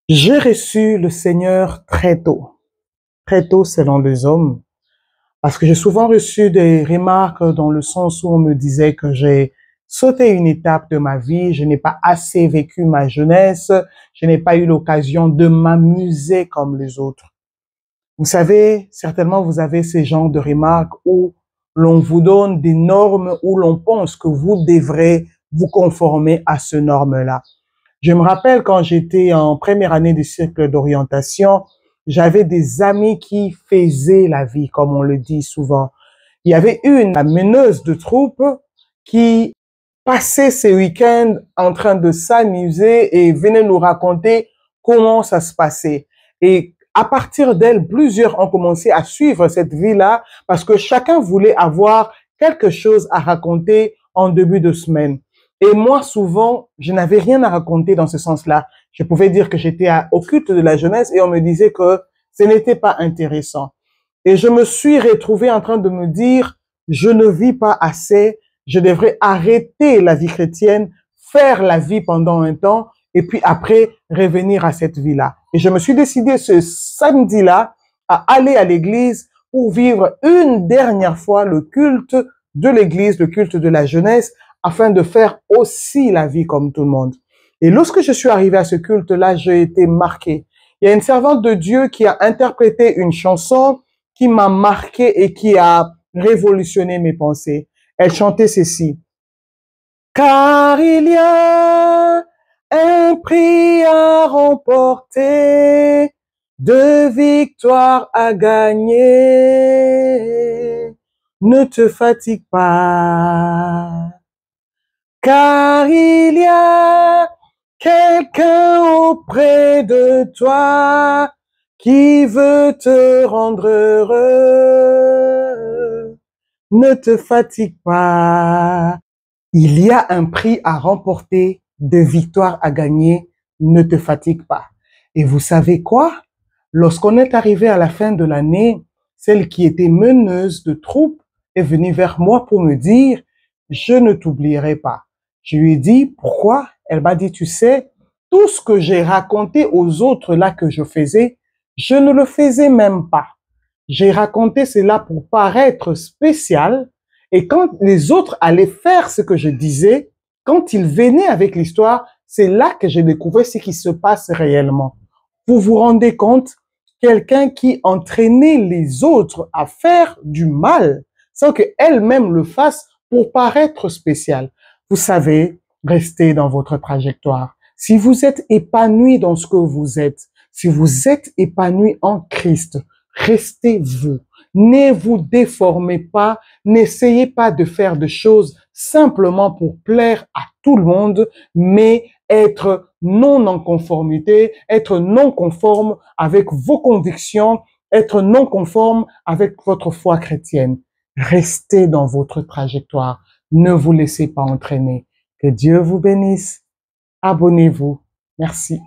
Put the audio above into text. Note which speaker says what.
Speaker 1: J'ai reçu le Seigneur très tôt selon les hommes, parce que j'ai souvent reçu des remarques dans le sens où on me disait que j'ai sauté une étape de ma vie, je n'ai pas assez vécu ma jeunesse, je n'ai pas eu l'occasion de m'amuser comme les autres. Vous savez, certainement vous avez ces genres de remarques où l'on vous donne des normes où l'on pense que vous devrez vous conformer à ces normes-là. Je me rappelle quand j'étais en première année du cercle d'orientation, j'avais des amis qui faisaient la vie, comme on le dit souvent. Il y avait une, la meneuse de troupe, qui passait ses week-ends en train de s'amuser et venait nous raconter comment ça se passait. Et à partir d'elle, plusieurs ont commencé à suivre cette vie-là parce que chacun voulait avoir quelque chose à raconter en début de semaine. Et moi, souvent, je n'avais rien à raconter dans ce sens-là. Je pouvais dire que j'étais au culte de la jeunesse et on me disait que ce n'était pas intéressant. Et je me suis retrouvée en train de me dire, je ne vis pas assez, je devrais arrêter la vie chrétienne, faire la vie pendant un temps et puis après revenir à cette vie-là. Et je me suis décidé ce samedi-là à aller à l'église pour vivre une dernière fois le culte de l'église, le culte de la jeunesse, afin de faire aussi la vie comme tout le monde. Et lorsque je suis arrivé à ce culte-là, j'ai été marqué. Il y a une servante de Dieu qui a interprété une chanson qui m'a marqué et qui a révolutionné mes pensées. Elle chantait ceci. Car il y a un prix à remporter, de victoires à gagner. Ne te fatigue pas. Car il y a quelqu'un auprès de toi qui veut te rendre heureux. Ne te fatigue pas. Il y a un prix à remporter, de victoires à gagner. Ne te fatigue pas. Et vous savez quoi? Lorsqu'on est arrivé à la fin de l'année, celle qui était meneuse de troupe est venue vers moi pour me dire, je ne t'oublierai pas. Je lui ai dit, pourquoi? Elle m'a dit, tu sais, tout ce que j'ai raconté aux autres là que je faisais, je ne le faisais même pas. J'ai raconté cela pour paraître spécial et quand les autres allaient faire ce que je disais, quand ils venaient avec l'histoire, c'est là que j'ai découvert ce qui se passe réellement. Vous vous rendez compte? Quelqu'un qui entraînait les autres à faire du mal sans qu'elle-même le fasse pour paraître spécial. Vous savez, restez dans votre trajectoire. Si vous êtes épanoui dans ce que vous êtes, si vous êtes épanoui en Christ, restez vous. Ne vous déformez pas, n'essayez pas de faire des choses simplement pour plaire à tout le monde, mais être non en conformité, être non conforme avec vos convictions, être non conforme avec votre foi chrétienne. Restez dans votre trajectoire. Ne vous laissez pas entraîner. Que Dieu vous bénisse. Abonnez-vous. Merci.